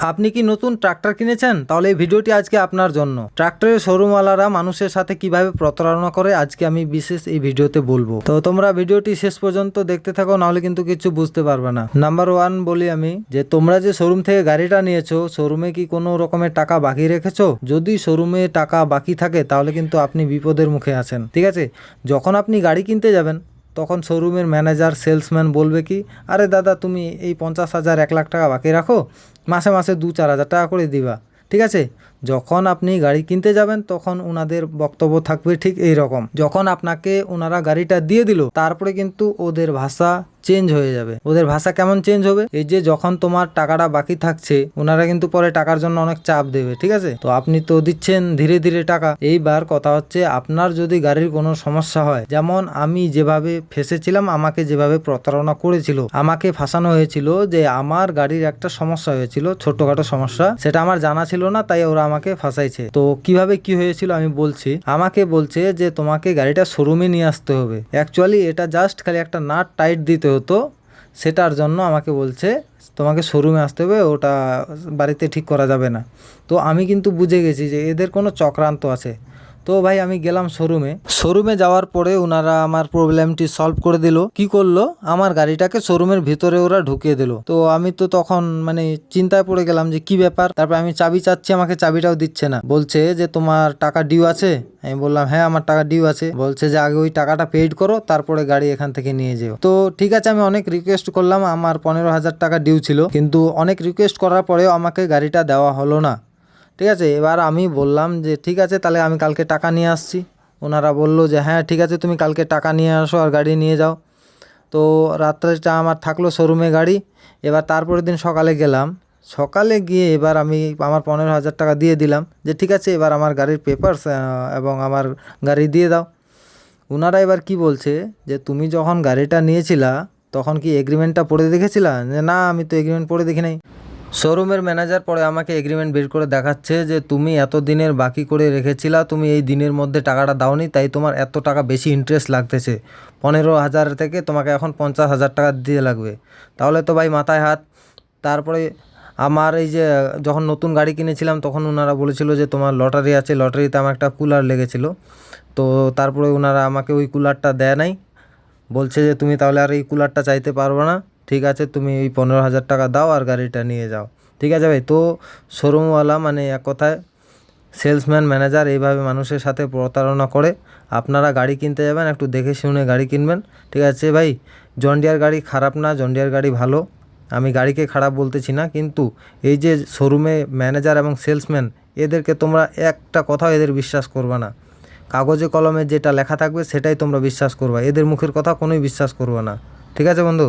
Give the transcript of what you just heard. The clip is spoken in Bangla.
আপনি কি নতুন ট্রাক্টর কিনেছেন? তাহলে এই ভিডিওটি আজকে আপনার জন্য। ট্রাক্টরের শোরুমওয়ালারা মানুষের সাথে কিভাবে প্রতারণা করে আজকে আমি বিশেষ এই ভিডিওতে বলবো। তো তোমরা ভিডিওটি শেষ পর্যন্ত দেখতে থাকো, নাহলে কিন্তু কিছু বুঝতে পারবে না। নাম্বার 1 বলি আমি, যে তোমরা যে শোরুম থেকে গাড়িটা নিয়েছো, শোরুমে কি কোনো রকমের টাকা বাকি রেখেছো? যদি শোরুমে টাকা বাকি থাকে তাহলে কিন্তু আপনি বিপদের মুখে আছেন। ঠিক আছে, যখন আপনি গাড়ি কিনতে যাবেন তখন শোরুমের ম্যানেজার সেলসম্যান বলবে কি, আরে দাদা তুমি এই 50,000 1 লাখ টাকা বাকি রাখো, মাসে মাসে 2-4 হাজার টাকা করে দিবা। ঠিক আছে, যখন আপনি গাড়ি কিনতে যাবেন তখন ওনাদের বক্তব্য থাকবে ঠিক এই রকম। যখন আপনাকে ওনারা গাড়িটা দিয়ে দিল, তারপরে কিন্তু ওদের ভাষা চেঞ্জ হয়ে যাবে। ওদের ভাষা কেমন চেঞ্জ হবে? এই যে যখন তোমার টাকাটা বাকি থাকছে, ওনারা কিন্তু পরে টাকার জন্য অনেক চাপ দেবে। ঠিক আছে, তো আপনি তো দিচ্ছেন ধীরে ধীরে টাকা। এইবার কথা হচ্ছে, আপনার যদি গাড়ির কোনো সমস্যা হয়, যেমন আমি যেভাবে ফেসেছিলাম, আমাকে যেভাবে প্রতারণা করেছিল, আমাকে ফাঁসানো হয়েছিল যে আমার গাড়ির একটা সমস্যা হয়েছিল, ছোটখাটো সমস্যা, সেটা আমার জানা ছিল না, তাই ওরা আমাকে ফাঁসাইছে। তো কিভাবে কি হয়েছিল আমি বলছি। আমাকে বলছে যে তোমাকে গাড়িটা শোরুমে নিয়ে আসতে হবে। অ্যাকচুয়ালি এটা জাস্ট খালি একটা নাট টাইট দিতে হতো, সেটার জন্য আমাকে বলছে তোমাকে শোরুমে আসতে হবে, ওটা বাড়িতে ঠিক করা যাবে না। তো আমি কিন্তু বুঝে গেছি যে এদের কোনো চক্রান্ত আছে। তো ভাই আমি গেলাম শোরুমে যাওয়ার পরে ওনারা আমার প্রবলেমটি সলভ করে দিল। কি করলো, আমার গাড়িটাকে শোরুমের ভিতরে ওরা ঢুকিয়ে দিল। তো আমি তো তখন চিন্তায় পড়ে গেলাম যে কি ব্যাপার। তারপর আমি চাবি চাচ্ছি, আমাকে চাবিটাও দিচ্ছে না। বলছে যে তোমার টাকা ডিউ আছে। আমি বললাম হ্যাঁ আমার টাকা ডিউ আছে। বলছে যে আগে ওই টাকাটা পেইড করো, তারপরে গাড়ি এখান থেকে নিয়ে যেও। তো ঠিক আছে, আমি অনেক রিকোয়েস্ট করলাম, আমার 15,000 টাকা ডিউ ছিল, কিন্তু অনেক রিকোয়েস্ট করার পরেও আমাকে গাড়িটা দেওয়া হলো না। ঠিক আছে, এবার আমি বললাম যে ঠিক আছে তাহলে আমি কালকে টাকা নিয়ে আসছি। ওনারা বলল যে হ্যাঁ ঠিক আছে, তুমি কালকে টাকা নিয়ে আসো আর গাড়ি নিয়ে যাও। তো রাত্রেটা আমার থাকলো শোরুমে গাড়ি। এবার তারপরের দিন সকালে গেলাম। সকালে গিয়ে এবার আমি আমার 15,000 টাকা দিয়ে দিলাম, যে ঠিক আছে এবার আমার গাড়ির পেপারস এবং আমার গাড়ি দিয়ে দাও। ওনারা এবার কি বলছে, যে তুমি যখন গাড়িটা নিয়েছিলা তখন কি এগ্রিমেন্টটা পড়ে দেখেছিলা? যে না, আমি তো এগ্রিমেন্ট পড়ে দেখি নাই। শোরুমের ম্যানেজার পরে আমাকে এগ্রিমেন্ট বের করে দেখাচ্ছে যে তুমি এত দিনের বাকি করে রেখেছিলা, তুমি এই দিনের মধ্যে টাকাটা দাওনি, তাই তোমার এত টাকা বেশি ইন্টারেস্ট লাগতেছে। 15,000 থেকে তোমাকে এখন 50,000 টাকা দিয়ে লাগবে। তাহলে তো ভাই মাথায় হাত। তারপরে আমার এই যে যখন নতুন গাড়ি কিনেছিলাম তখন ওনারা বলেছিল যে তোমার লটারি আছে, লটারিতে আমার একটা কুলার লেগেছিল। তো তারপরে ওনারা আমাকে ওই কুলারটা দেয় নাই। বলছে যে তুমি তাহলে আর এই কুলারটা চাইতে পারবে না, ঠিক আছে তুমি এই 15,000 টাকা দাও আর গাড়িটা নিয়ে যাও। ঠিক আছে ভাই। তো শোরুমওয়ালা এক কথায় সেলসম্যান ম্যানেজার এইভাবে মানুষের সাথে প্রতারণা করে। আপনারা গাড়ি কিনতে যাবেন, একটু দেখে শুনে গাড়ি কিনবেন। ঠিক আছে ভাই, জন ডিয়ার গাড়ি খারাপ না, জন ডিয়ার গাড়ি ভালো, আমি গাড়িকে খারাপ বলতেছি না, কিন্তু এই যে শোরুমে ম্যানেজার এবং সেলসম্যান, এদেরকে তোমরা একটা কথাও এদের বিশ্বাস করবে না। কাগজে কলমে যেটা লেখা থাকবে সেটাই তোমরা বিশ্বাস করবা, এদের মুখের কথা কোনোই বিশ্বাস করবে না। ঠিক আছে বন্ধু।